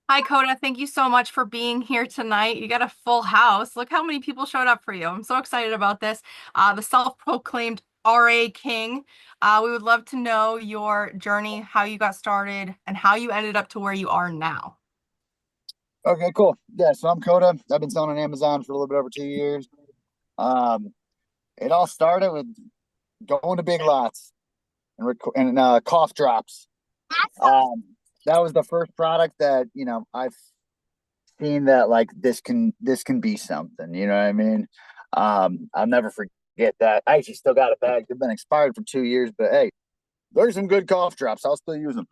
Hi, Koda. Thank you so much for being here tonight. You got a full house. Look how many people showed up for you. I'm so excited about this. The self-proclaimed RA King. We would love to know your journey, how you got started, and how you ended up to where you are now. Okay, cool. Yeah, so I'm Koda. I've been selling on Amazon for a little bit over 2 years. Um, it all started with going to Big Lots and cough drops. Um, that was the first product that I've seen that like this can be something. You know what I mean? I'll never forget that. I actually still got it back. They've been expired for 2 years, but hey, there's some good cough drops. I'll still use them.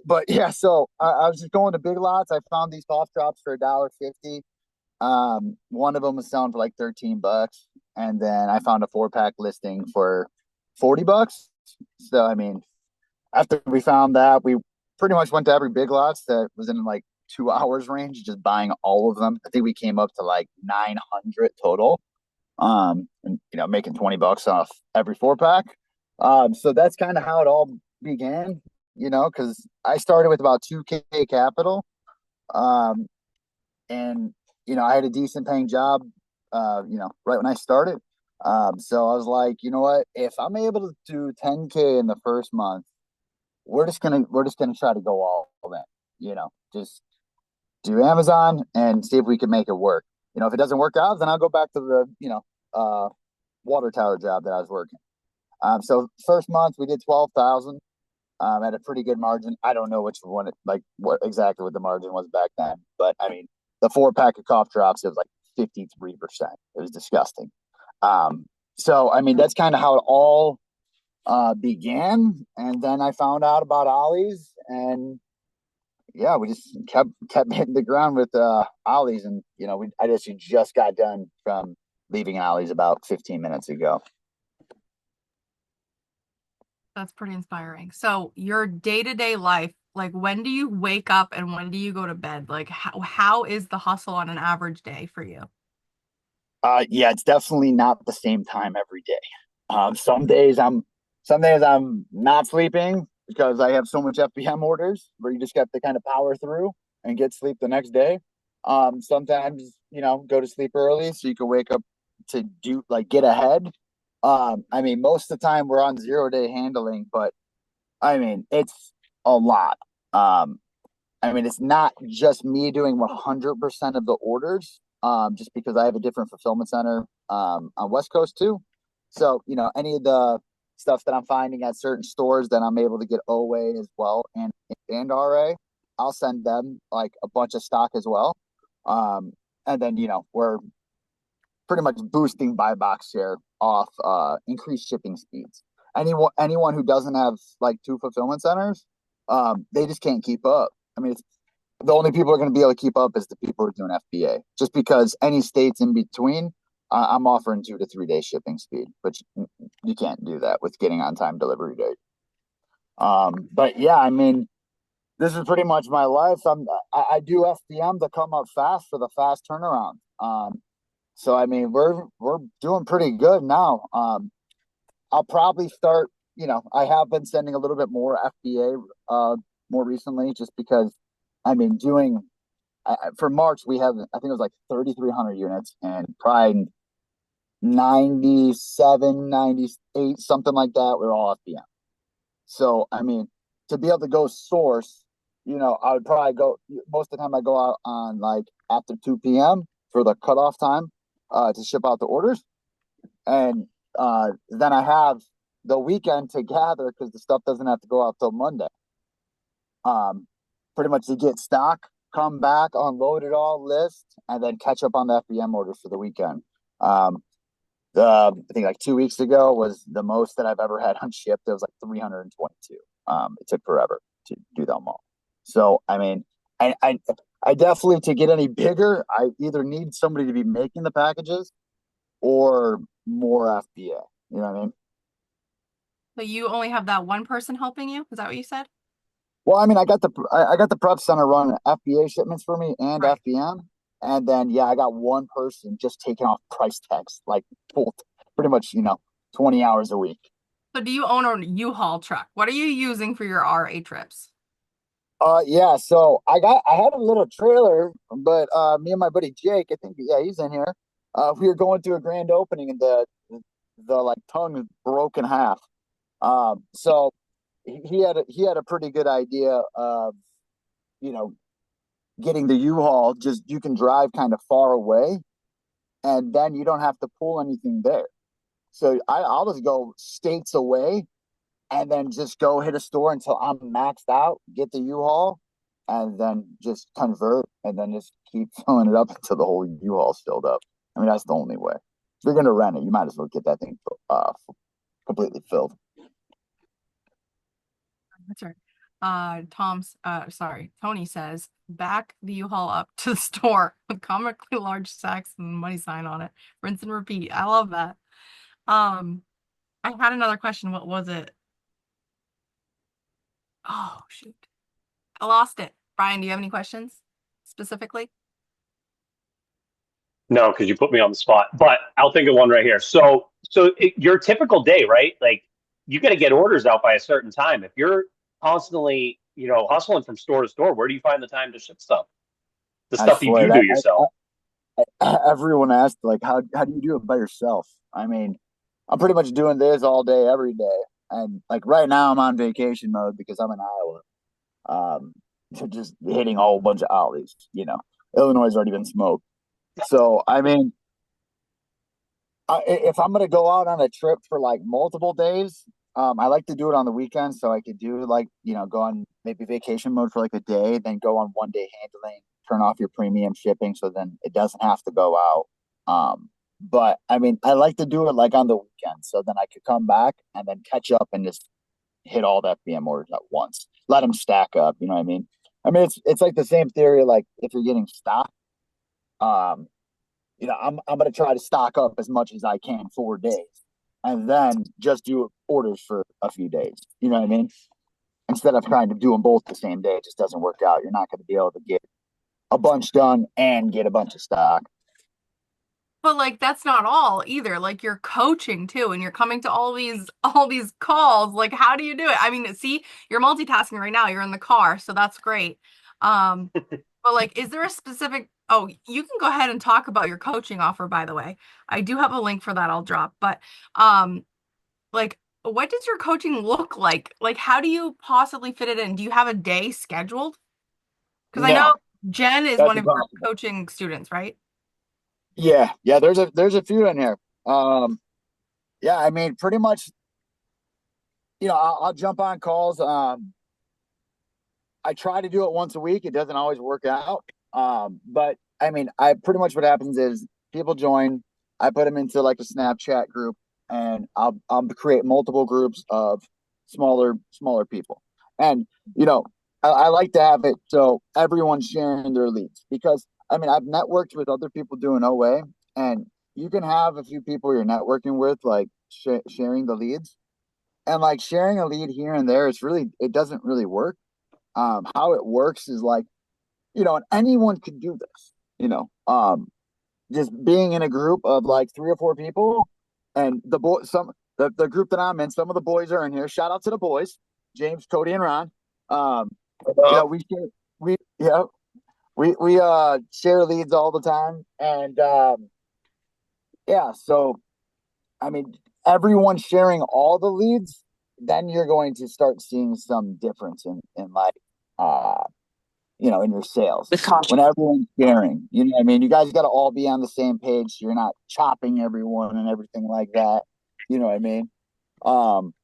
But yeah, so I was just going to Big Lots. I found these cough drops for $1.50. One of them was selling for like 13 bucks, and then I found a 4 pack listing for 40 bucks. So I mean, after we found that, we pretty much went to every Big Lots that was in like 2 hours range, just buying all of them. I think we came up to like 900 total. And making 20 bucks off every 4 pack. So that's kind of how it all began, because I started with about 2K capital. Um, and I had a decent paying job right when I started. So I was like, you know what, if I'm able to do 10K in the first month, we're just gonna try to go all in, just do Amazon and see if we can make it work. If it doesn't work out, then I'll go back to the water tower job that I was working. So first month we did 12,000 at a pretty good margin. I don't know which one, like what exactly what the margin was back then, but I mean, the 4 pack of cough drops, it was like 53%. It was disgusting. So I mean, that's kind of how it all began. And then I found out about Ollie's, and yeah, we just kept hitting the ground with Ollie's, and I just got done from leaving Ollie's about 15 minutes ago. That's pretty inspiring. So your day-to-day life, like when do you wake up and when do you go to bed? Like how is the hustle on an average day for you? Yeah, it's definitely not the same time every day. Some days I'm not sleeping because I have so much FBM orders where you just have to kind of power through and get sleep the next day. Sometimes go to sleep early so you can wake up to do like get ahead. I mean, most of the time we're on 0 day handling, but I mean it's a lot. Um, I mean, it's not just me doing 100% of the orders, just because I have a different fulfillment center on West Coast too. So, any of the stuff that I'm finding at certain stores that I'm able to get OA as well and RA, I'll send them like a bunch of stock as well. Um, and then, we're pretty much boosting buy box share off increased shipping speeds. Anyone who doesn't have like 2 fulfillment centers, they just can't keep up. I mean, the only people who are going to be able to keep up is the people who are doing FBA. Just because any states in between, I'm offering 2 to 3 day shipping speed, but you can't do that with getting on time delivery date. But yeah, I mean, this is pretty much my life. I do FBM to come up fast for the fast turnaround. So I mean, we're doing pretty good now. I'll probably start. I have been sending a little bit more FBA more recently, just because I mean, for March we have I think it was like 3,300 units, and probably 97, 98, something like that. We're all FBM. So I mean, to be able to go source, I would probably go most of the time. I go out on like after 2 p.m. for the cutoff time to ship out the orders, and then I have the weekend to gather because the stuff doesn't have to go out till Monday. Um, Pretty much to get stock, come back, unload it all, list, and then catch up on the FBM orders for the weekend. Um, I think like 2 weeks ago was the most that I've ever had unshipped. It was like 322. It took forever to do them all. So I mean, I, I I definitely, to get any bigger, I either need somebody to be making the packages or more FBA. You know what I mean? So you only have that one person helping you? Is that what you said? Well, I mean, I got the prep center running FBA shipments for me and Right. FBM, and then yeah, I got one person just taking off price tags like full, pretty much 20 hours a week. So do you own a U-Haul truck? What are you using for your RA trips? Yeah, so I had a little trailer, but me and my buddy Jake, I think, yeah, he's in here. We were going to a grand opening and the like tongue broke in half. So he had a pretty good idea of, you know, getting the U-Haul. Just you can drive kind of far away, and then you don't have to pull anything there. So I'll just go states away and then just go hit a store until I'm maxed out, get the U-Haul, and then just convert and then just keep filling it up until the whole U-Haul's filled up. I mean, that's the only way. If you're gonna rent it, you might as well get that thing completely filled. That's right. Tony says, back the U-Haul up to the store with comically large sacks and money sign on it. Rinse and repeat. I love that. Um, I had another question. What was it? Oh, shoot. I lost it. Brian, do you have any questions specifically? No, because you put me on the spot. But I'll think of one right here. Your typical day, right? Like you got to get orders out by a certain time. If you're constantly, hustling from store to store, where do you find the time to ship stuff? The I stuff that swear you do that yourself. everyone asked like how do you do it by yourself? I mean, I'm pretty much doing this all day, every day. And like right now I'm on vacation mode because I'm in Iowa. So just hitting a whole bunch of alleys, Illinois has already been smoked. So I mean, if I'm gonna go out on a trip for like multiple days, I like to do it on the weekend so I could do like go on maybe vacation mode for like a day, then go on 1 day handling, turn off your premium shipping, so then it doesn't have to go out. But I mean, I like to do it like on the weekend, so then I could come back and then catch up and just hit all the FBM orders at once. Let them stack up. You know what I mean? I mean, it's like the same theory. Like if you're getting stock, um, I'm gonna try to stock up as much as I can 4 days, and then just do orders for a few days. You know what I mean? Instead of trying to do them both the same day, it just doesn't work out. You're not going to be able to get a bunch done and get a bunch of stock. But like that's not all either. Like you're coaching too, and you're coming to all these calls. Like how do you do it? I mean, see, you're multitasking right now. You're in the car, so that's great. Um, but like, is there a specific? Oh, you can go ahead and talk about your coaching offer, by the way. I do have a link for that I'll drop. But um, like, what does your coaching look like? Like, how do you possibly fit it in? Do you have a day scheduled? Because I know No, Jen is that's one of your impossible. coaching students, right? Yeah. There's a few in here. Yeah. I mean, pretty much. I'll jump on calls. I try to do it once a week. It doesn't always work out. But I mean, I pretty much what happens is people join. I put them into like a Snapchat group, and I'll create multiple groups of smaller people. And you know, I like to have it so everyone's sharing their leads because I mean I've networked with other people doing OA, and you can have a few people you're networking with like sharing the leads, and like sharing a lead here and there. It doesn't really work. How it works is like, and anyone could do this, just being in a group of like 3 or 4 people, and the group that I'm in, some of the boys are in here. Shout out to the boys, James, Cody, and Ron. Um, you know, we share, we yeah we share leads all the time, and yeah, so I mean, everyone sharing all the leads, then you're going to start seeing some difference in like uh in your sales With caution. when everyone's sharing. You know what I mean? You guys got to all be on the same page. So you're not chopping everyone and everything like that. You know what I mean? Um,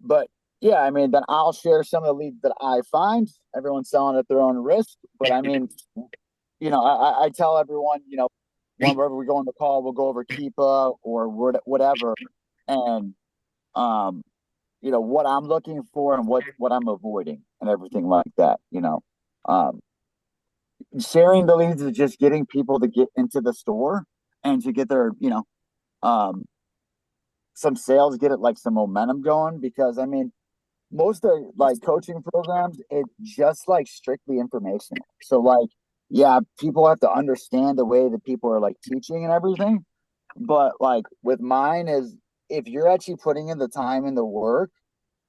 but yeah, I mean, then I'll share some of the leads that I find. Everyone's selling at their own risk. But I mean, I tell everyone, whenever we go on the call, we'll go over Keepa or whatever. And, um, what I'm looking for and what I'm avoiding and everything like that, Um, sharing the leads is just getting people to get into the store and to get their um some sales, get it like some momentum going, because I mean most of like coaching programs, it's just like strictly informational. So like, yeah, people have to understand the way that people are like teaching and everything, but like with mine is, if you're actually putting in the time and the work,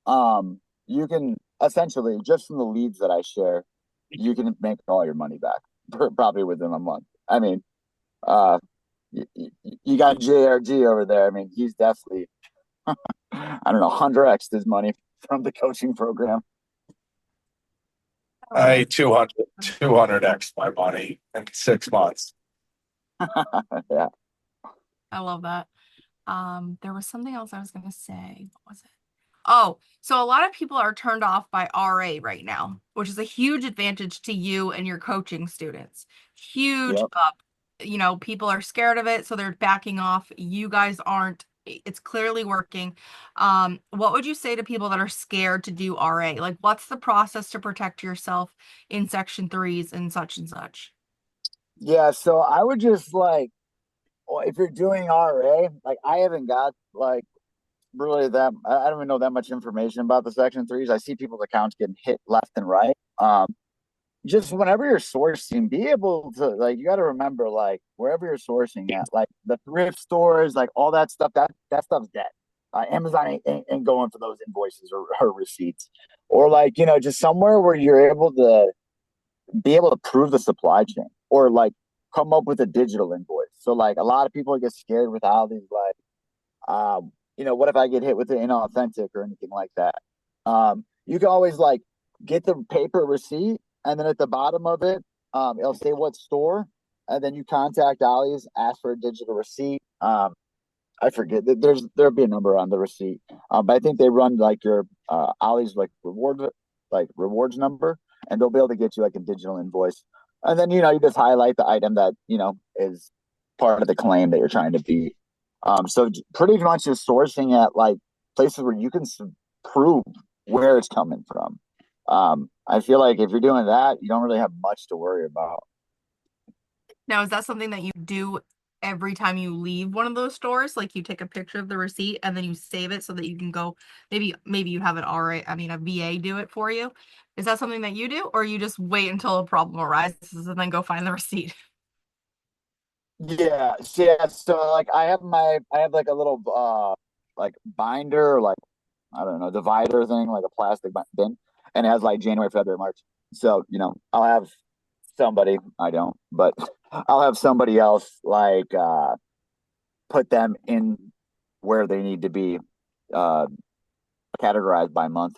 you can essentially just from the leads that I share, you can make all your money back probably within a month. I mean, uh, you got JRG over there. I mean, he's definitely, I don't know, 100x his money from the coaching program. I love I that. 200x my money in 6 months. Yeah. I love that. There was something else I was gonna say. What was it? Oh, so a lot of people are turned off by RA right now, which is a huge advantage to you and your coaching students. Huge Yep. up. People are scared of it, so they're backing off. You guys aren't. It's clearly working. What would you say to people that are scared to do RA? Like, what's the process to protect yourself in section threes and such and such? Yeah. So I would just like, well, if you're doing RA, like I haven't got like really that, I don't even know that much information about the section threes. I see people's accounts getting hit left and right. Just whenever you're sourcing, be able to like you got to remember like wherever you're sourcing at, like the thrift stores, like all that stuff. That stuff's dead. Amazon ain't going for those invoices or receipts, or like just somewhere where you're able to be able to prove the supply chain or like come up with a digital invoice. So like a lot of people get scared with all these like what if I get hit with an inauthentic or anything like that? You can always like get the paper receipt, and then at the bottom of it, it'll say what store, and then you contact Ollie's, ask for a digital receipt. I forget that there'll be a number on the receipt, but I think they run like your Ollie's like rewards number, and they'll be able to get you like a digital invoice, and then you just highlight the item that is part of the claim that you're trying to beat. So pretty much just sourcing at like places where you can prove where it's coming from. I feel like if you're doing that, you don't really have much to worry about. Now, is that something that you do every time you leave one of those stores? Like you take a picture of the receipt and then you save it so that you can go, maybe you have an RA, I mean a VA do it for you. Is that something that you do, or you just wait until a problem arises and then go find the receipt? Yeah, so like I have like a little like binder, like I don't know, divider thing, like a plastic bin, and it has like January, February, March. So, I'll have somebody, I don't, but I'll have somebody else like put them in where they need to be uh categorized by month.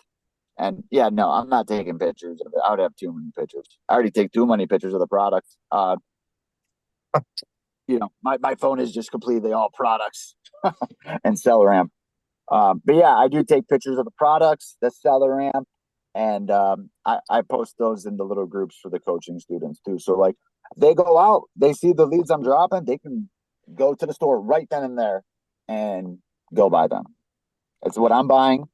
And yeah, no, I'm not taking pictures of it. I would have too many pictures. I already take too many pictures of the products. My phone is just completely all products and seller amp. But yeah, I do take pictures of the products, the seller amp, and I post those in the little groups for the coaching students too. So like they go out, they see the leads I'm dropping, they can go to the store right then and there and go buy them. It's what I'm buying.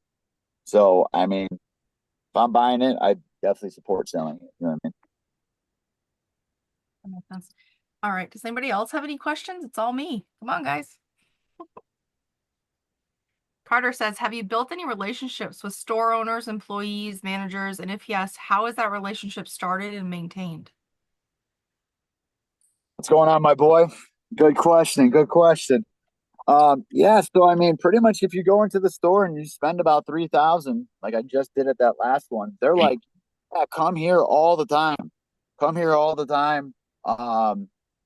So I mean, if I'm buying it, I definitely support selling it. You know what I mean? That makes sense. All right. Does anybody else have any questions? It's all me. Come on, guys. Carter says, have you built any relationships with store owners, employees, managers? And if yes, how is that relationship started and maintained? What's going on, my boy? Good question. Good question. Yeah, so I mean, pretty much if you go into the store and you spend about 3,000, like I just did at that last one, they're like, yeah, come here all the time. Come here all the time.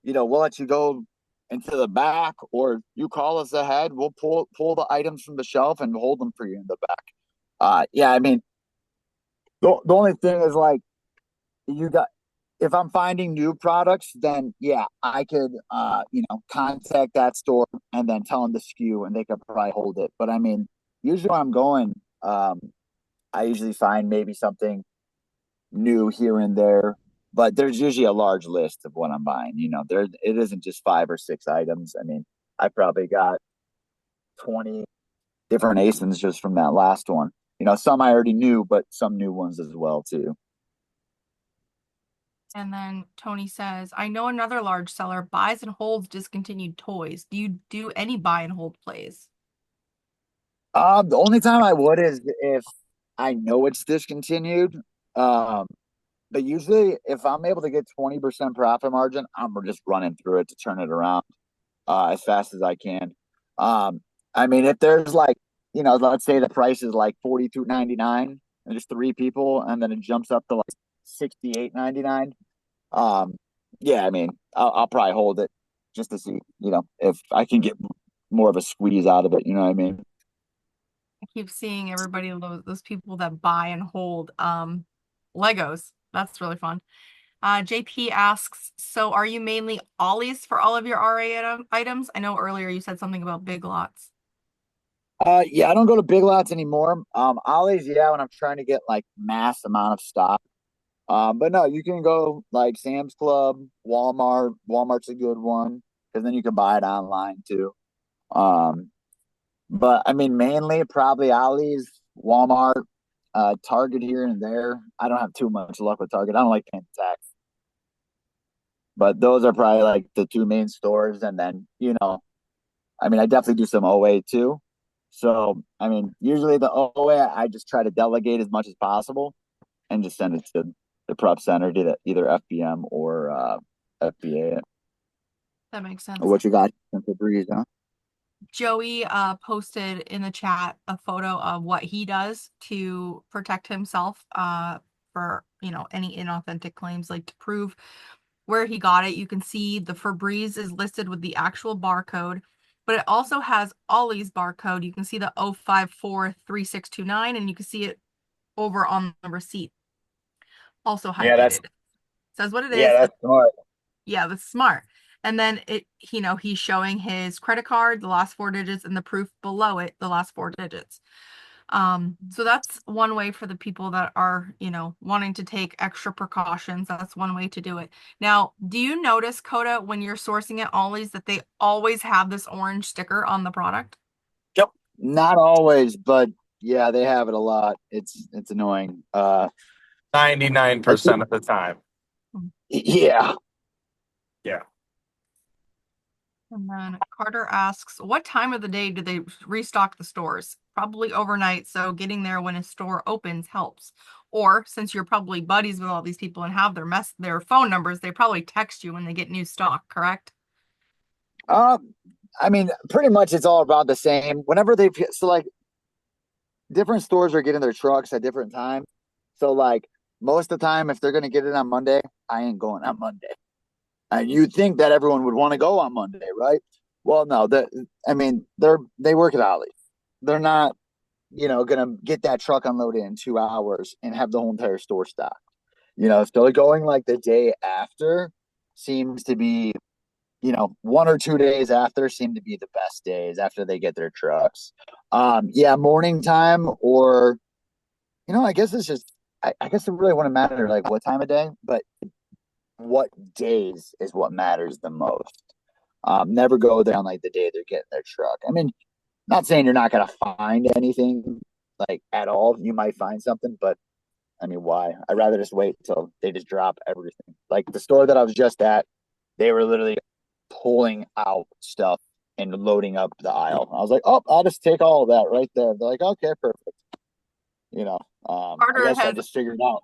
We'll let you go into the back, or you call us ahead. We'll pull the items from the shelf and hold them for you in the back. Yeah, I mean, the only thing is like you got if I'm finding new products, then yeah, I could contact that store and then tell them the SKU and they could probably hold it. But I mean, usually when I'm going, I usually find maybe something new here and there, but there's usually a large list of what I'm buying. There it isn't just 5 or 6 items. I mean, I probably got 20 different ASINs just from that last one. Some I already knew, but some new ones as well too. And then Tony says, I know another large seller buys and holds discontinued toys. Do you do any buy and hold plays? The only time I would is if I know it's discontinued. Um, but usually, if I'm able to get 20% profit margin, I'm just running through it to turn it around as fast as I can. I mean, if there's like, let's say the price is like 42.99, and just 3 people, and then it jumps up to like 68.99. Yeah, I mean, I'll probably hold it just to see, if I can get more of a squeeze out of it. You know what I mean? I keep seeing everybody, those people that buy and hold Legos. That's really fun. JP asks, so are you mainly ollies for all of your RA items? I know earlier you said something about big lots. Yeah, I don't go to Big Lots anymore. Ollie's, yeah, when I'm trying to get like mass amount of stock. But no, you can go like Sam's Club, Walmart. Walmart's a good one because then you can buy it online too. Um, but I mean, mainly probably Ollie's, Walmart, Target here and there. I don't have too much luck with Target. I don't like paying tax, but those are probably like the two main stores. And then, I mean, I definitely do some OA too. So, I mean, usually the OA, I just try to delegate as much as possible and just send it to the prep center, to either FBM or FBA. That makes sense. What you got for Breeze, huh? Joey posted in the chat a photo of what he does to protect himself for any inauthentic claims, like to prove where he got it. You can see the Febreze is listed with the actual barcode, but it also has Ollie's barcode. You can see the 0543629, and you can see it over on the receipt, also Yeah, highlighted. Says what it is. that's smart. Yeah, that's smart. And then he's showing his credit card, the last 4 digits, and the proof below it, the last 4 digits. So that's one way for the people that are, wanting to take extra precautions. That's one way to do it. Now, do you notice, Koda, when you're sourcing at Ollie's, that they always have this orange sticker on the product? Yep. Not always, but yeah, they have it a lot. It's annoying. 99% of the time. Yeah. Yeah. And then Carter asks, what time of the day do they restock the stores? Probably overnight, so getting there when a store opens helps. Or since you're probably buddies with all these people and have their phone numbers, they probably text you when they get new stock, correct? I mean, pretty much it's all about the same. Whenever so like different stores are getting their trucks at different times. So like most of the time, if they're gonna get it on Monday, I ain't going on Monday. And you'd think that everyone would want to go on Monday, right? Well, no, I mean, they work at Ollie's. They're not, gonna get that truck unloaded in 2 hours and have the whole entire store stocked. So going like the day after seems to be, 1 or 2 days after seem to be the best days after they get their trucks. Yeah, morning time or, I guess it's just, I guess it really wouldn't matter like what time of day, but what days is what matters the most. Never go there on like the day they're getting their truck. I mean, not saying you're not gonna find anything like at all. You might find something, but I mean, why? I'd rather just wait until they just drop everything. Like the store that I was just at, they were literally pulling out stuff and loading up the aisle. I was like, oh, I'll just take all of that right there. They're like, okay, perfect. I Carter guess I has just figured out.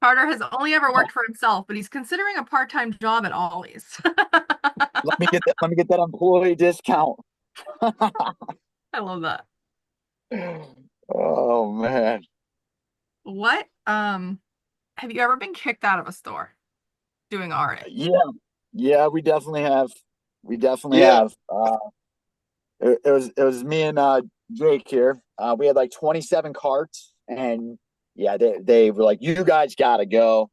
Carter has only ever worked for himself, but he's considering a part-time job at Ollie's. Let me get that employee discount. I love that. Oh man. What have you ever been kicked out of a store doing RA? Yeah, we definitely have. We definitely have. It was me and Jake here. We had like 27 carts, and yeah, they were like, "You guys gotta go."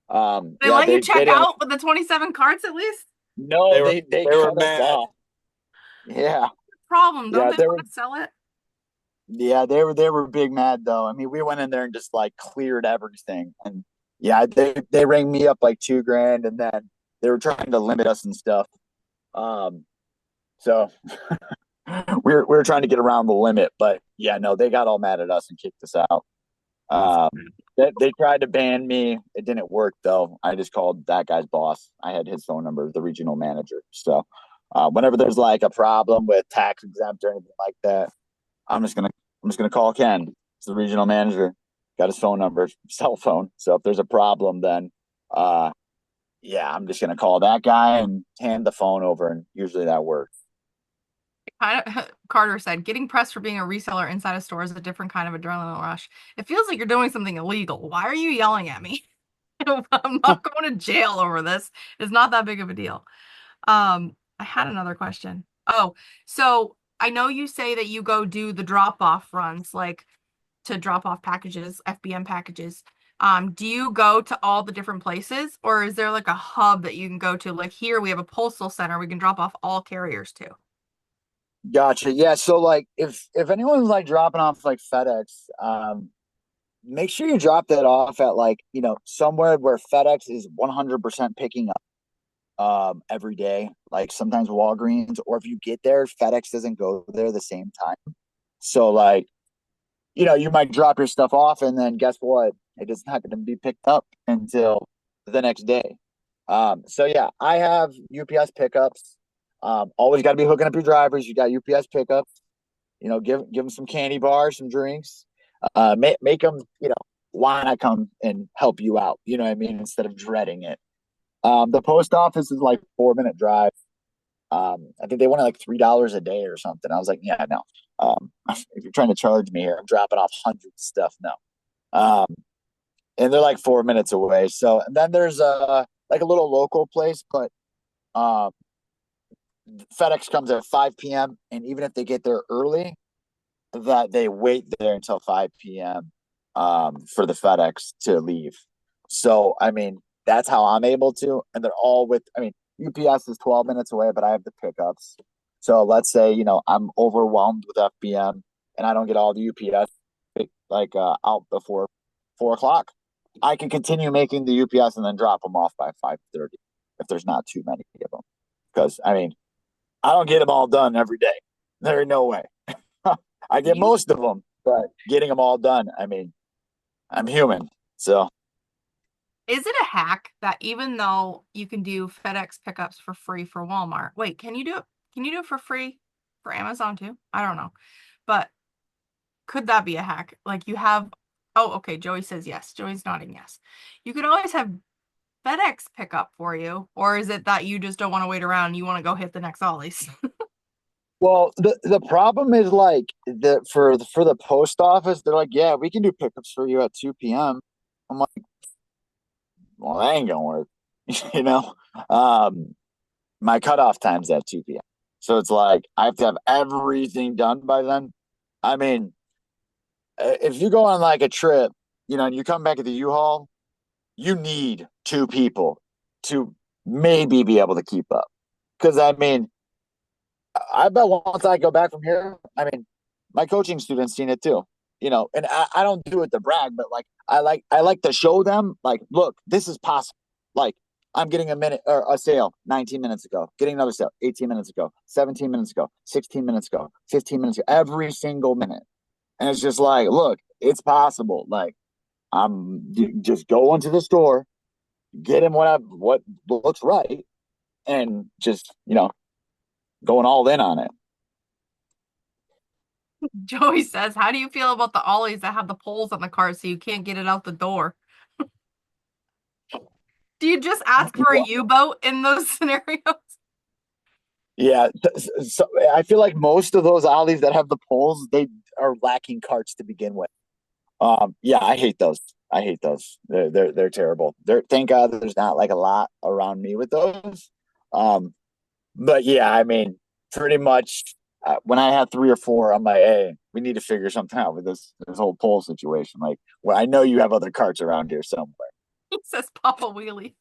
They Yeah, let you they check didn't. out with the 27 carts at least? No, they were cut us mad. off. Yeah, Problem, don't yeah, they they want were. to sell it? Yeah, they were big mad though. I mean, we went in there and just like cleared everything, and yeah, they rang me up like 2 grand, and then they were trying to limit us and stuff. So we were trying to get around the limit, but yeah, no, they got all mad at us and kicked us out. They tried to ban me. It didn't work though. I just called that guy's boss. I had his phone number, the regional manager. So whenever there's like a problem with tax exempt or anything like that, I'm just gonna call Ken. It's the regional manager. Got his phone number, cell phone. So if there's a problem, then yeah, I'm just gonna call that guy and hand the phone over, and usually that works. Carter said, getting pressed for being a reseller inside a store is a different kind of adrenaline rush. It feels like you're doing something illegal. Why are you yelling at me? I'm not going to jail over this. It's not that big of a deal. I had another question. Oh, so I know you say that you go do the drop-off runs, like to drop off packages, FBM packages. Do you go to all the different places, or is there like a hub that you can go to? Like here, we have a postal center we can drop off all carriers to. Gotcha. Yeah. So like if anyone's like dropping off like FedEx, make sure you drop that off at like, somewhere where FedEx is 100% picking up every day, like sometimes Walgreens, or if you get there, FedEx doesn't go there the same time. So like, you might drop your stuff off and then guess what? It is not going to be picked up until the next day. So yeah, I have UPS pickups. Always got to be hooking up your drivers. You got UPS pickups. Give them some candy bars, some drinks. Make them. Why not come and help you out? You know what I mean? Instead of dreading it. The post office is like 4 minute drive. I think they wanted like $3 a day or something. I was like, yeah, no. If you're trying to charge me here, I'm dropping off hundreds of stuff. No. And they're like 4 minutes away. So and then there's like a little local place, but um FedEx comes at 5 p.m. and even if they get there early, that they wait there until 5 p.m. For the FedEx to leave. So I mean, that's how I'm able to, and they're all with. I mean, UPS is 12 minutes away, but I have the pickups. So let's say I'm overwhelmed with FBM and I don't get all the UPS like out before 4 o'clock. I can continue making the UPS and then drop them off by 5:30 if there's not too many of them. Because I mean, I don't get them all done every day. There is no way. I get You, most of them, but getting them all done, I mean, I'm human. So is it a hack that even though you can do FedEx pickups for free for Walmart, wait, can you do it? Can you do it for free for Amazon too? I don't know. But could that be a hack? Like you have, oh, okay, Joey says yes. Joey's nodding yes. You could always have FedEx pick up for you, or is it that you just don't want to wait around and you want to go hit the next Ollie's? well, the problem is like that for the post office, they're like, yeah, we can do pickups for you at 2 p.m. I'm like, well, that ain't gonna work. you know, um, my cutoff time's at 2 p.m. So it's like I have to have everything done by then. I mean, if you go on like a trip, and you come back at the U-Haul, you need two people to maybe be able to keep up. Because I mean, I bet once I go back from here, I mean, my coaching students seen it too. And I don't do it to brag, but like I like to show them, like, look, this is possible. Like I'm getting a minute or a sale 19 minutes ago, getting another sale 18 minutes ago, 17 minutes ago, 16 minutes ago, 15 minutes ago, every single minute. And it's just like, look, it's possible. Like just go into the store, get him what looks right, and just going all in on it. Joey says, how do you feel about the Ollies that have the poles on the car so you can't get it out the door? Do you just ask for a U-boat in those scenarios? Yeah, so I feel like most of those ollies that have the poles, they are lacking carts to begin with. Yeah, I hate those. I hate those. They're terrible. Thank God there's not like a lot around me with those. Um, but yeah, I mean, pretty much when I had three or four, I'm like, hey, we need to figure something out with this whole pole situation. Like, well, I know you have other carts around here somewhere. He says Papa Wheelie.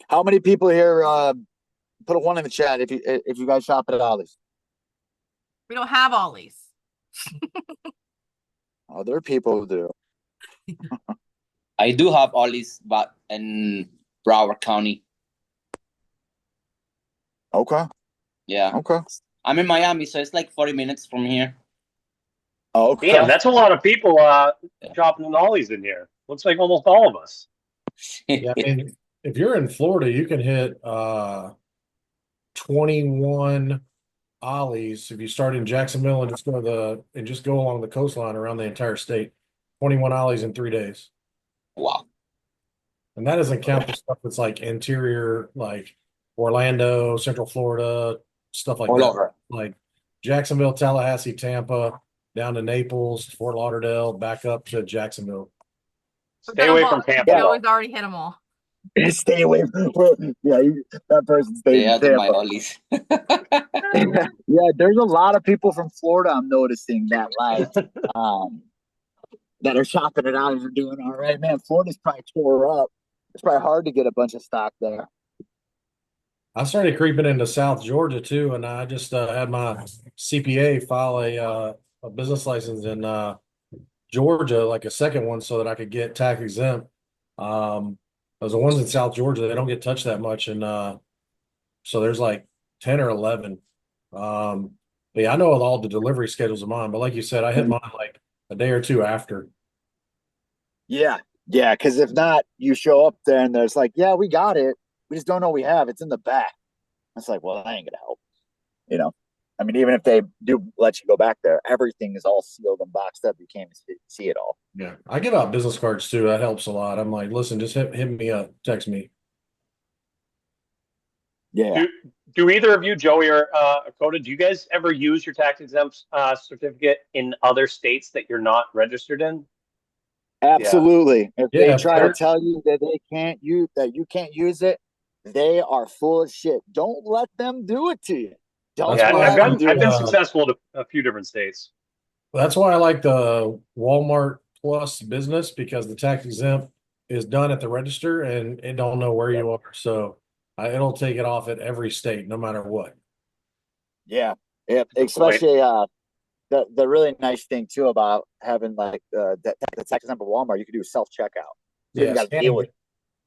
How many people here? Put a one in the chat if you guys shop at Ollie's. We don't have Ollies. Other people who do. I do have Ollie's, but in Broward County. Okay. Yeah. Okay. I'm in Miami, so it's like 40 minutes from here. Oh, okay. Damn, that's a lot of people dropping ollies in here. Looks like almost all of us. Yeah, I mean, if you're in Florida, you can hit 21 ollies if you start in Jacksonville and just go along the coastline around the entire state. 21 ollies in 3 days. Wow. And that doesn't count the stuff that's like interior, like Orlando, Central Florida, stuff like All that. over. Like Jacksonville, Tallahassee, Tampa, down to Naples, Fort Lauderdale, back up to Jacksonville. We've Stay got them away all. from Tampa Joey's though. already hit them all. Stay away from, yeah, that person They stays in are my Tampa. ollies. Yeah, there's a lot of people from Florida I'm noticing that um that are shopping it out and are doing all right. Man, Florida's probably tore up. It's probably hard to get a bunch of stock there. I started creeping into South Georgia too, and I just had my CPA file a business license in Georgia, like a second one, so that I could get tax exempt. Those the ones in South Georgia, they don't get touched that much, and so there's like 10 or 11. But yeah, I know all the delivery schedules of mine, but like you said, I hit mine like a day or two after. Yeah, yeah, because if not, you show up there and there's like, yeah, we got it. We just don't know we have. It's in the back. It's like, well, that ain't gonna help. You know, I mean, even if they do let you go back there, everything is all sealed and boxed up. You can't see it all. Yeah, I give out business cards too. That helps a lot. I'm like, listen, just hit me up, text me. Yeah, Do do either of you, Joey or Koda, do you guys ever use your tax exempt certificate in other states that you're not registered in? Yeah. absolutely. If they Yeah, try to tell you that they can't use that you can't use it, they are full of shit. Don't let them do it to you. that's Don't Yeah, why I I've let them gotten like do I've it. been successful to a few different states. that's why I like the Walmart Plus business because the tax exempt is done at the register and it don't know where Yep. you are. So it'll take it off at every state, no matter what. Yeah, yep. Good point. Especially the really nice thing too about having like the tax exempt at Walmart, you can do self checkout. You don't even Yeah, got to deal with it.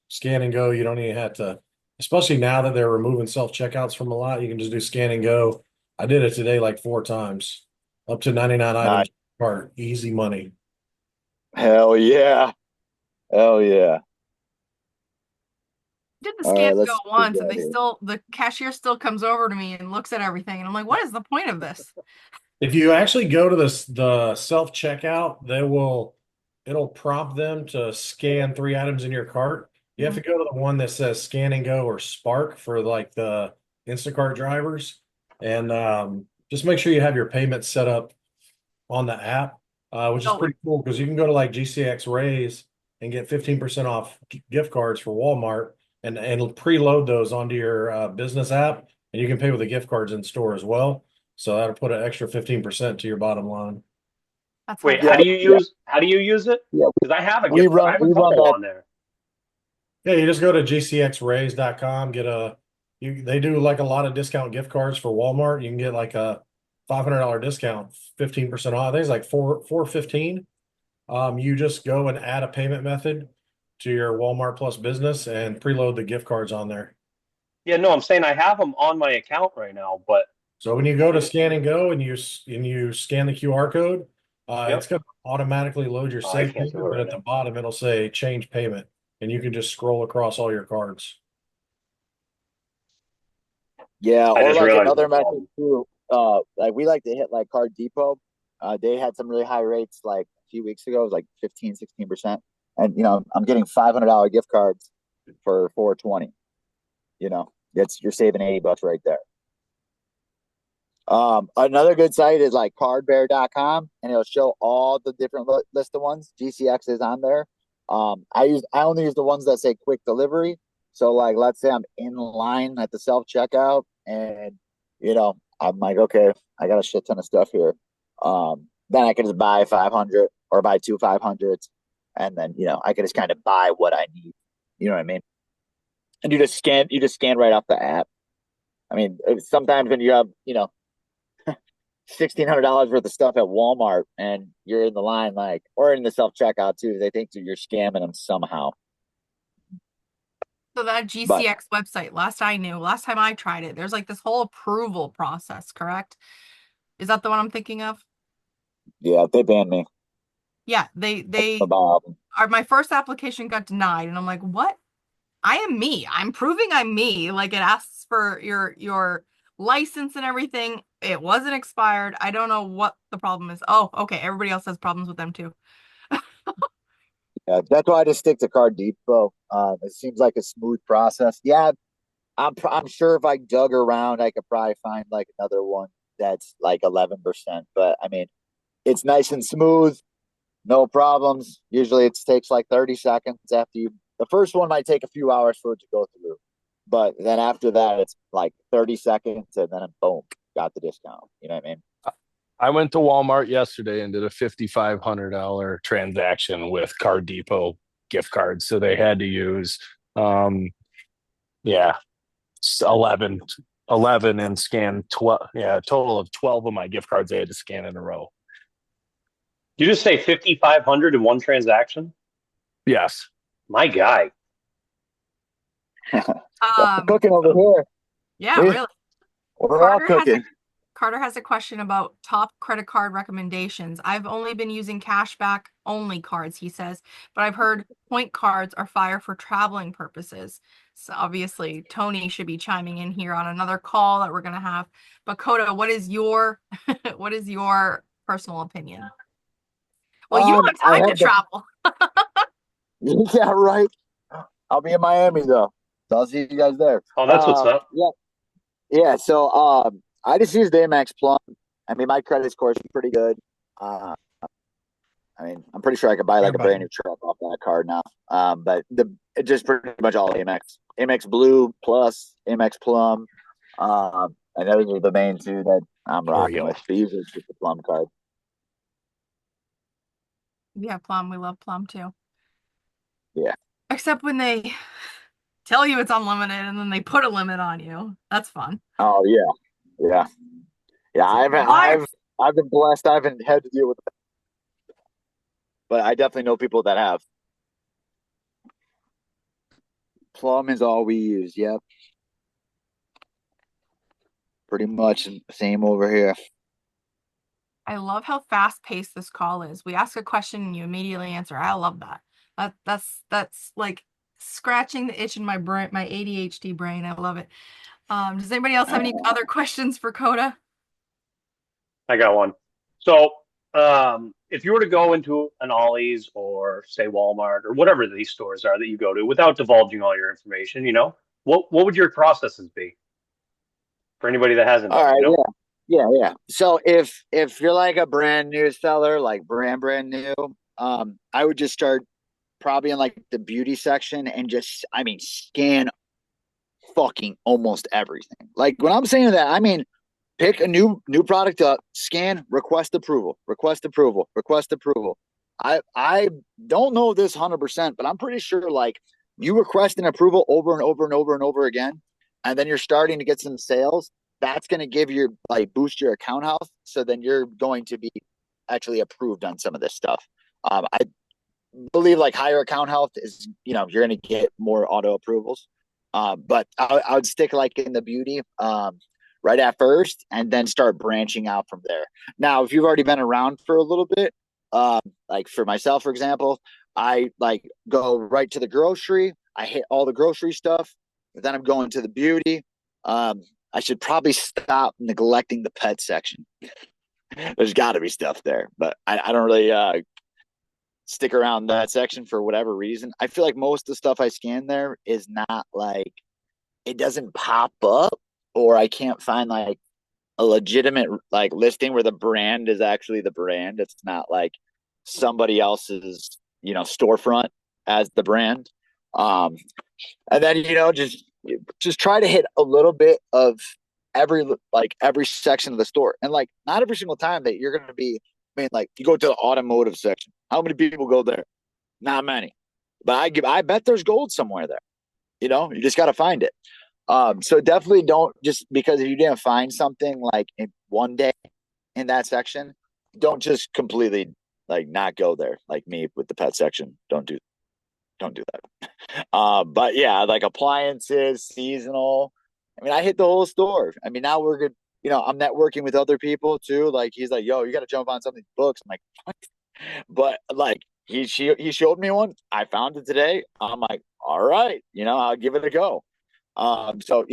scan and go. You don't even have to, especially now that they're removing self checkouts from a lot. You can just do scan and go. I did it today like 4 times, up to 99 Not items. Cart, easy money. hell yeah, hell yeah. Did the All scan right, and go let's see once, and that here. the cashier still comes over to me and looks at everything, and I'm like, what is the point of this? If you actually go to the self checkout, it'll prompt them to scan 3 items in your cart. You have Mhm. to go to the one that says scan and go or Spark for like the Instacart drivers, and just make sure you have your payments set up on the app, which is So, pretty cool because you can go to like GCX Rays and get 15% off gift cards for Walmart and preload those onto your business app, and you can pay with the gift cards in store as well. So that'll put an extra 15% to your bottom line. that's Wait, Yeah, helpful. yeah, how do you use it? yeah. Because I have a We run couple that. on there. Yeah, you just go to gcxrays.com, they do like a lot of discount gift cards for Walmart. You can get like a $500 discount, 15% off. I think it's like 415. You just go and add a payment method to your Walmart Plus business and preload the gift cards on there. Yeah, no, I'm saying I have them on my account right now, but So when you go to it, scan and go and you scan the QR code, it's yep. going to automatically load your Oh, I save can't do it payment, but right at the now. bottom it'll say change payment, and you can just scroll across all your cards. Yeah, I or just like realized my another method problem. too. Like we like to hit like Card Depot. They had some really high rates like a few weeks ago. It was like 15, 16%. And I'm getting $500 gift cards for 420. That's you're saving $80 right there. Another good site is like cardbear.com, and it'll show all the different list of ones. GCX is on there. I only use the ones that say quick delivery. So like let's say I'm in line at the self checkout and I'm like, okay, I got a shit ton of stuff here. Then I can just buy 500 or buy 2 500s, and then I can just kind of buy what I need. You know what I mean? And you just scan right off the app. I mean, sometimes when you have, $1,600 worth of stuff at Walmart and you're in the line, like, or in the self checkout too, they think that you're scamming them somehow. So that But GCX website, last time I tried it, there's like this whole approval process, correct? Is that the one I'm thinking of? yeah, they banned me Yeah, they about are my first application got denied, and I'm like, what? I am me. I'm proving I'm me. Like it asks for your license and everything. It wasn't expired. I don't know what the problem is. Oh, okay. Everybody else has problems with them too. Yeah, that's why I just stick to Card Depot. It seems like a smooth process. Yeah, I'm sure if I dug around, I could probably find like another one that's like 11%. But I mean, it's nice and smooth, no problems. Usually it takes like 30 seconds after you. The first one might take a few hours for it to go through, but then after that, it's like 30 seconds, and then boom, got the discount. You know what I mean? I went to Walmart yesterday and did a $5,500 transaction with Card Depot gift cards. So they had to use, um, yeah, 11, 11 and scan 12. Yeah, a total of 12 of my gift cards I had to scan in a row. You just say 5,500 in one transaction? Yes. My guy. Cooking over here. Yeah, We, really. we're all cooking. Carter has a question about top credit card recommendations. I've only been using cashback only cards, he says, but I've heard point cards are fire for traveling purposes. So obviously Tony should be chiming in here on another call that we're going to have. But Koda, what is your what is your personal opinion? Well, you have I time to have the travel. yeah, right. I'll be in Miami though, so I'll see you guys there. Oh, that's what's up. Yeah, yeah. So I just use the Amex Plum. I mean, my credit score is pretty good. Uh, I mean, I'm pretty sure I could buy like a brand new truck off that card now. But it just pretty much all Amex Blue Plus, Amex Plum. And those are the main two that I'm There we rocking go. with. But usually it's just the Plum card. Yeah, Plum. We love Plum too. Yeah. Except when they tell you it's unlimited and then they put a limit on you. That's fun. Oh yeah, yeah, yeah. Why? I've been blessed. I haven't had to deal with it, but I definitely know people that have. Plum is all we use. Yep. Pretty much the same over here. I love how fast paced this call is. We ask a question and you immediately answer. I love that. That's like scratching the itch in my brain, my ADHD brain. I love it. Does anybody else have any other questions for Koda? I got one. So, if you were to go into an Ollie's or say Walmart or whatever these stores are that you go to without divulging all your information, what would your processes be for anybody that hasn't All done, right. Yeah. So if you're like a brand new seller, like brand new, I would just start probably in like the beauty section and just, I mean, scan fucking almost everything. Like when I'm saying that, I mean, pick a new product up, scan, request approval, request approval, request approval. I don't know this 100%, but I'm pretty sure like you request an approval over and over and over and over again, and then you're starting to get some sales. That's going to give your like boost your account health. So then you're going to be actually approved on some of this stuff. I believe like higher account health is, you're going to get more auto approvals. But I would stick like in the beauty right at first and then start branching out from there. Now, if you've already been around for a little bit, like for myself, for example, I like go right to the grocery. I hit all the grocery stuff. Then I'm going to the beauty. I should probably stop neglecting the pet section. There's got to be stuff there, but I don't really stick around that section for whatever reason. I feel like most of the stuff I scan there is not like it doesn't pop up, or I can't find like a legitimate like listing where the brand is actually the brand. It's not like somebody else's, storefront as the brand. And then, just try to hit a little bit of every section of the store. And like not every single time that you're gonna be, I mean, like you go to the automotive section. How many people go there? Not many. But I bet there's gold somewhere there. You just gotta find it. So definitely don't, just because if you didn't find something like in one day in that section, don't just completely like not go there like me with the pet section. Don't do that. But yeah, like appliances, seasonal. I mean, I hit the whole store. I mean, now we're good. I'm networking with other people too. Like he's like, yo, you got to jump on some of these books. I'm like, what? But like he showed me one. I found it today. I'm like, all right, I'll give it a go. So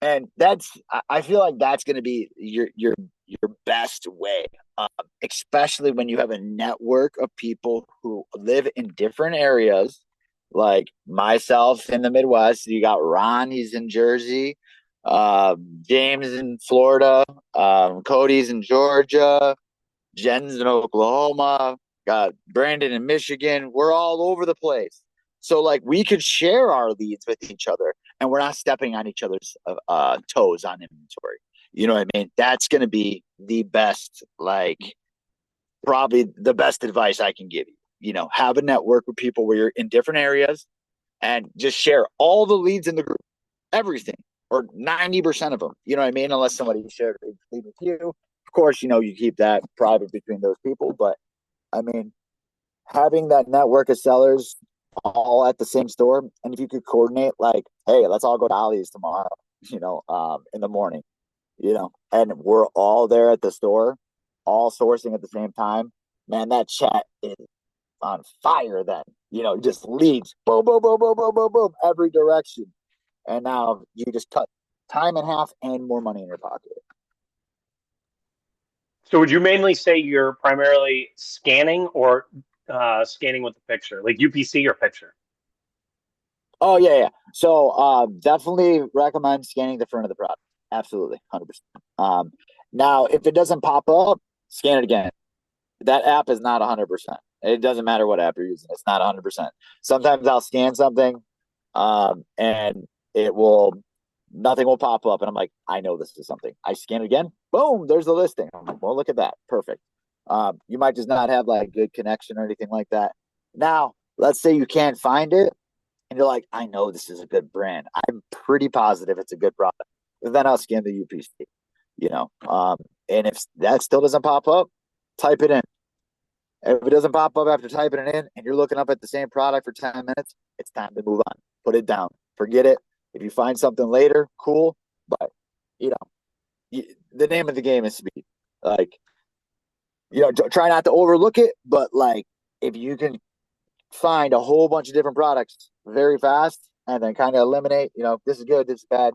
and I feel like that's going to be your best way especially when you have a network of people who live in different areas, like myself in the Midwest. You got Ron, he's in Jersey, James in Florida, Cody's in Georgia, Jen's in Oklahoma, got Brandon in Michigan. We're all over the place. So like we could share our leads with each other and we're not stepping on each other's toes on inventory. You know what I mean? That's going to be the best, like probably the best advice I can give you. You know, have a network with people where you're in different areas and just share all the leads in the group, everything, or 90% of them. You know what I mean? Unless somebody shared a lead with you. Of course, you know, you keep that private between those people. But I mean, having that network of sellers all at the same store, and if you could coordinate, like, hey, let's all go to Ollie's tomorrow, in the morning, and we're all there at the store, all sourcing at the same time, man, that chat is on fire then. Just leads, boom, boom, boom, boom, boom, boom, boom, every direction. And now you just cut time in half and more money in your pocket. So would you mainly say you're primarily scanning or scanning with the picture, like UPC or picture? Oh, yeah, yeah. So definitely recommend scanning the front of the product. Absolutely, 100%. Now, if it doesn't pop up, scan it again. That app is not 100%. It doesn't matter what app you're using. It's not 100%. Sometimes I'll scan something and nothing will pop up. And I'm like, I know this is something. I scan it again. Boom, there's the listing. I'm like, well, look at that. Perfect. You might just not have like good connection or anything like that. Now, let's say you can't find it and you're like, I know this is a good brand. I'm pretty positive it's a good product. Then I'll scan the UPC, and if that still doesn't pop up, type it in. If it doesn't pop up after typing it in and you're looking up at the same product for 10 minutes, it's time to move on. Put it down. Forget it. If you find something later, cool. But, the name of the game is speed. Like, try not to overlook it. But, like, if you can find a whole bunch of different products very fast and then kind of eliminate, this is good, this is bad,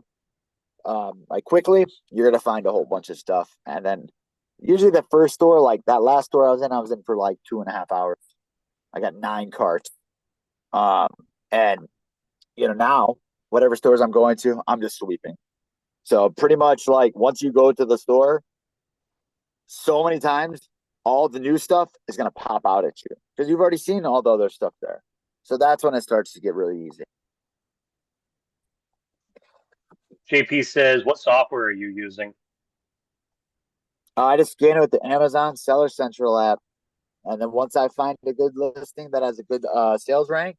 like quickly, you're going to find a whole bunch of stuff. And then usually the first store, like that last store I was in for like 2.5 hours. I got 9 carts. And now whatever stores I'm going to, I'm just sweeping. So pretty much like once you go to the store, so many times, all the new stuff is going to pop out at you because you've already seen all the other stuff there. So that's when it starts to get really easy. JP says, what software are you using? I just scan it with the Amazon Seller Central app. And then once I find a good listing that has a good sales rank,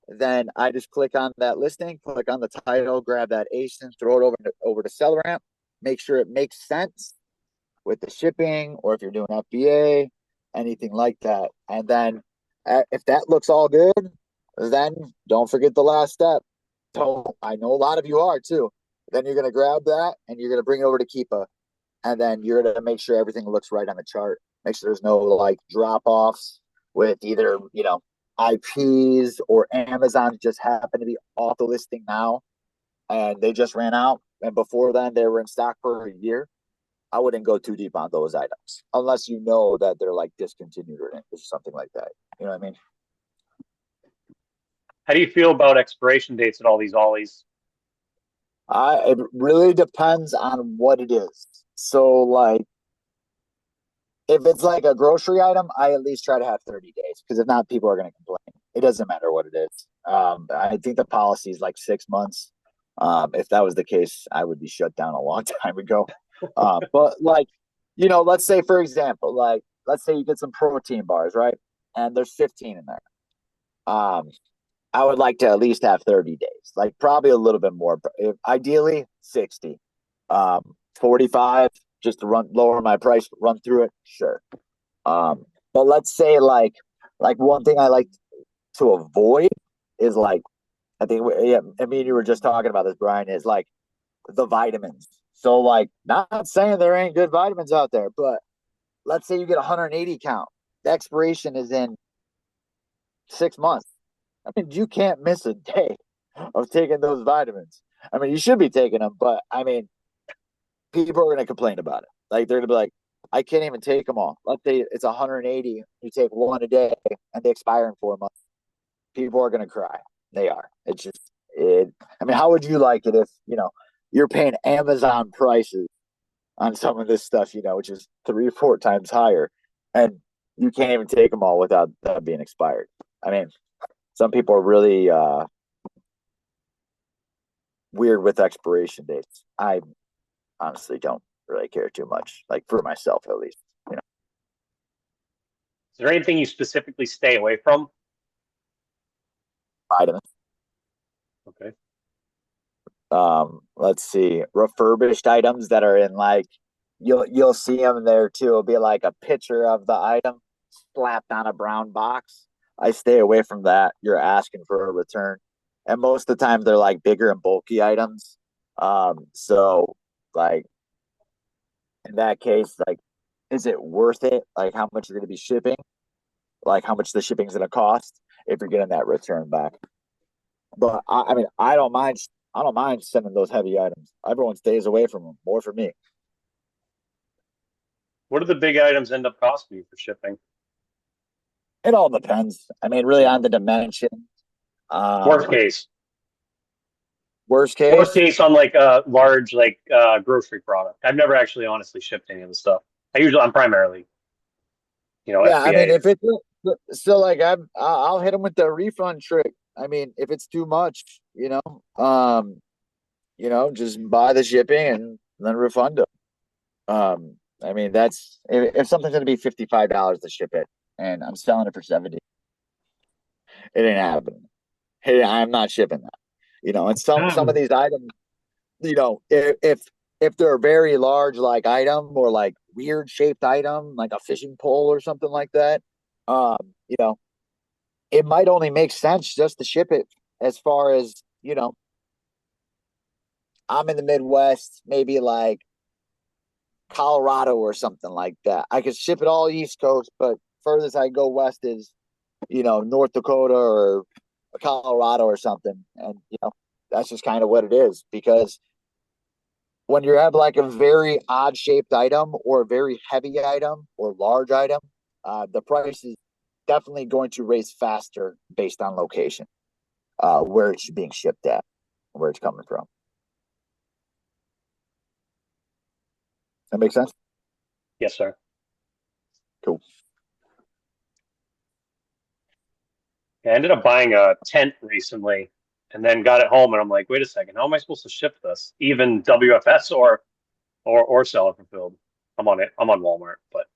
then I just click on that listing, click on the title, grab that ASIN, throw it over to SellerAmp, make sure it makes sense with the shipping, or if you're doing FBA, anything like that. And then if that looks all good, then don't forget the last step. I know a lot of you are too. Then you're going to grab that and you're going to bring it over to Keepa. And then you're going to make sure everything looks right on the chart. Make sure there's no like drop-offs with either, IPs or Amazon just happen to be off the listing now and they just ran out. And before then, they were in stock for a year. I wouldn't go too deep on those items unless you know that they're like discontinued or something like that. You know what I mean? How do you feel about expiration dates at all these ollies? It really depends on what it is. So, like, if it's like a grocery item, I at least try to have 30 days because if not, people are going to complain. It doesn't matter what it is. I think the policy is like 6 months. If that was the case, I would be shut down a long time ago. But like, let's say, for example, like, let's say you get some protein bars, right? And there's 15 in there. I would like to at least have 30 days, like probably a little bit more. Ideally 60, 45, just to lower my price, run through it. Sure. But let's say like one thing I like to avoid is like, I think, yeah, I mean, you were just talking about this, Brian, is like the vitamins. So like, not saying there ain't good vitamins out there, but let's say you get 180 count. The expiration is in 6 months. I mean, you can't miss a day of taking those vitamins. I mean, you should be taking them, but I mean, people are going to complain about it. Like, they're going to be like, I can't even take them all. Let's say it's 180. You take one a day, and they expire in 4 months. People are gonna cry. They are. It's just it. I mean, how would you like it if you're paying Amazon prices on some of this stuff, which is 3 or 4 times higher, and you can't even take them all without that being expired. I mean, some people are really weird with expiration dates. I honestly don't really care too much, like for myself at least. Is there anything you specifically stay away from? Items. Okay. Let's see, refurbished items that are in like you'll see them there too. It'll be like a picture of the item slapped on a brown box. I stay away from that. You're asking for a return, and most of the time they're like bigger and bulky items. So like in that case, like, is it worth it? Like, how much you're going to be shipping? Like, how much the shipping's going to cost if you're getting that return back? But I mean, I don't mind. I don't mind sending those heavy items. Everyone stays away from them. More for me. What do the big items end up costing you for shipping? It all depends. I mean, really Yeah. on the dimension. Worst Um, case. Worst Worst case. case on like a large like grocery product. I've never actually honestly shipped any of the stuff. I'm primarily, Yeah, I mean, FBA. if it's so, like I'll hit them with the refund trick. I mean, if it's too much, just buy the shipping and then refund them. I mean, that's if something's going to be $55 to ship it, and I'm selling it for 70, it ain't happening. Hey, I'm not shipping that. And some of these items, if they're a very large like item or like weird shaped item, like a fishing pole or something like that, um, you know, it might only make sense just to ship it as far as, I'm in the Midwest, maybe like Colorado or something like that. I could ship it all East Coast, but furthest I go west is, North Dakota or Colorado or something. And, that's just kind of what it is because when you have like a very odd shaped item or a very heavy item or large item, the price is definitely going to raise faster based on location, where it's being shipped at, where it's coming from. That makes sense? Yes, sir. Cool. I ended up buying a tent recently and then got it home and I'm like, wait a second, how am I supposed to ship this? Even WFS or seller fulfilled. I'm on Walmart, but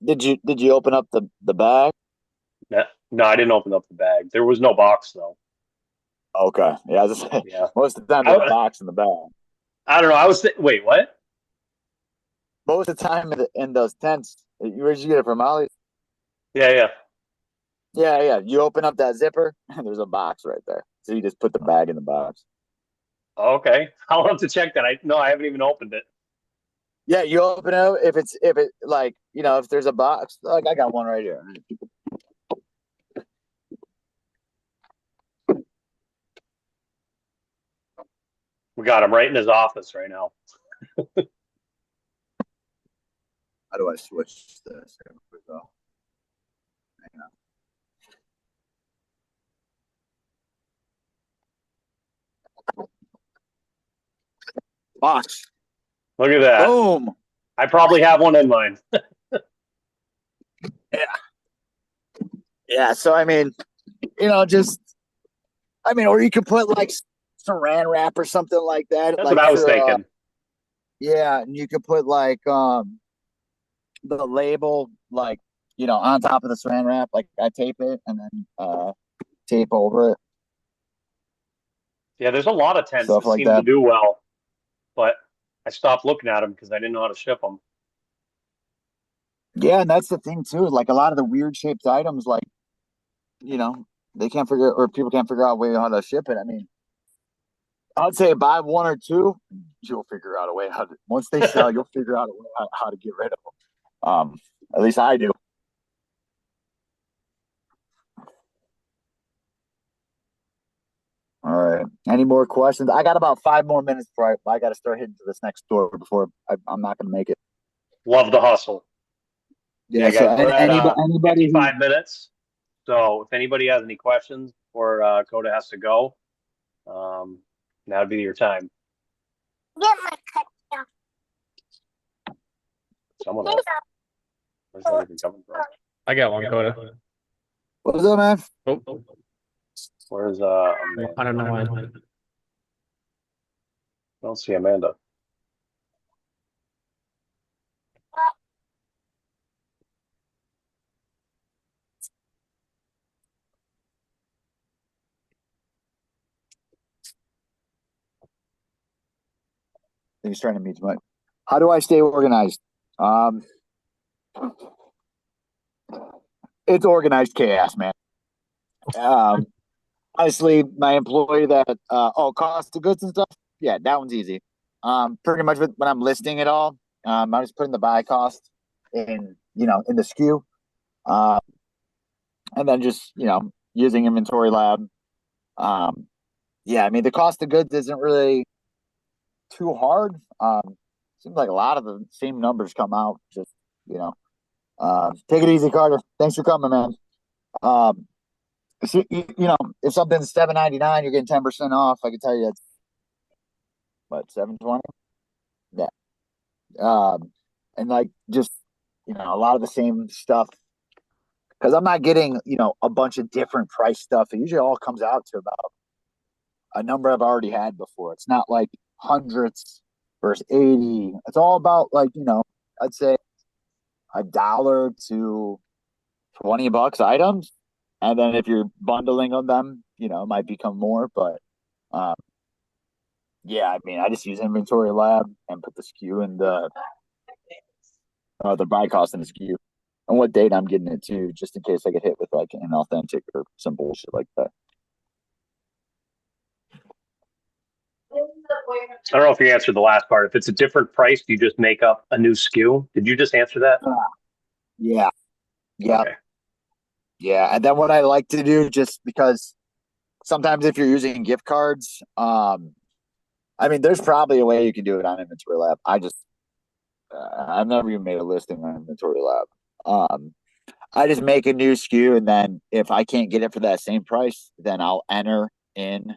Did you open up the bag? no, I didn't open up the bag. There was no box though. Okay. Yeah, I was just saying, Yeah. most of the time there's a I, box in the bag. I don't know. Wait, what? Most of the time in those tents, where'd you get it from, Ollie? Yeah, yeah. Yeah, yeah. You open up that zipper, and there's a box right there. So you just put the bag in the box. Okay. I'll have to check that. I haven't even opened it. Yeah, you open it if it like if there's a box, like I got one right here. We got him right in his office right now. How do I switch this? Here we go. Hang on. Box. Look at that. Boom. I probably have one in mine. Yeah. Yeah. So I mean, just or you could put like saran wrap or something like that, That's what like I was for thinking. yeah, and you could put like the label like on top of the saran wrap, like I tape it and then tape over it, Yeah, there's a lot of tents stuff that like seem to that. do well, but I stopped looking at them because I didn't know how to ship them. Yeah, and that's the thing too. Like a lot of the weird shaped items, like you know, they can't figure or people can't figure out a way how to ship it. I mean, I'd say buy one or two, you'll figure out a way how to. Once they sell, you'll figure out a way how to get rid of them. At least I do. All right. Any more questions? I got about 5 more minutes before I got to start hitting to this next door before I'm not going to make it. Love the hustle. Yeah. Guys, So we're at anybody who 55 minutes. So if anybody has any questions before Koda has to go, now would be your time. Some of that. Where's that even coming from? I got one, Koda. what's up, man? Oh, Where's I don't know why. I don't see Amanda. He's trying to meet too much. How do I stay organized? It's organized chaos, man. Um, Honestly, my employee that cost of goods and stuff. Yeah, that one's easy. Pretty much when I'm listing it all, I'm just putting the buy cost in in the SKU, and then just using inventory lab. Yeah, I mean the cost of goods isn't really too hard. Seems like a lot of the same numbers come out. Just you know, take it easy, Carter. Thanks for coming, man. Um, so, if something's $7.99, you're getting 10% off. I can tell you that's what, 7.20. Yeah. And like just a lot of the same stuff because I'm not getting a bunch of different price stuff. It usually all comes out to about a number I've already had before. It's not like hundreds versus 80. It's all about like I'd say $1 to $20 items, and then if you're bundling them, it might become more. But um, yeah, I mean, I just use inventory lab and put the SKU in the buy cost in the SKU and what date I'm getting it to, just in case I get hit with like an authentic or some bullshit like that. I don't know if you answered the last part. If it's a different price, do you just make up a new SKU? Did you just answer that? Yeah. Yeah. Okay. Yeah. And then what I like to do, just because sometimes if you're using gift cards, I mean, there's probably a way you can do it on Inventory Lab. I've never even made a listing on Inventory Lab. I just make a new SKU, and then if I can't get it for that same price, then I'll enter in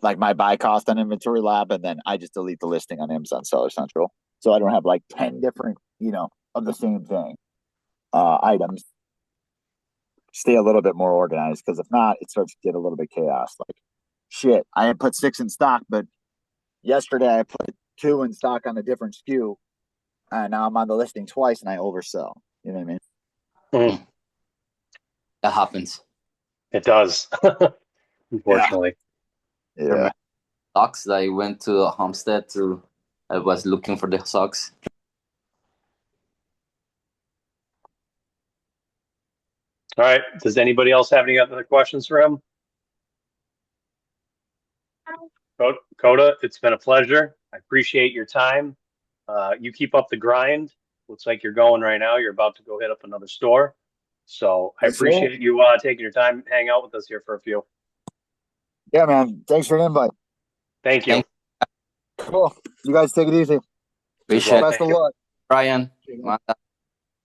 like my buy cost on Inventory Lab, and then I just delete the listing on Amazon Seller Central, so I don't have like 10 different of the same thing items. Stay a little bit more organized, because if not, it starts to get a little bit chaos. Like shit, I had put 6 in stock, but yesterday I put 2 in stock on a different SKU, and now I'm on the listing twice and I oversell. You know what I mean? Mm, That happens. it does, unfortunately. Yeah. Socks. I went to Homestead to. I was looking for the socks. All right. Does anybody else have any other questions for him? Koda, it's been a pleasure. I appreciate your time. You keep up the grind. Looks like you're going right now. You're about to go hit up another store. So I appreciate you taking your time to hang out with us here for a few. Yeah, man. Thanks for the invite. Thank you. Cool. You guys take it easy. Appreciate Best of luck. Brian.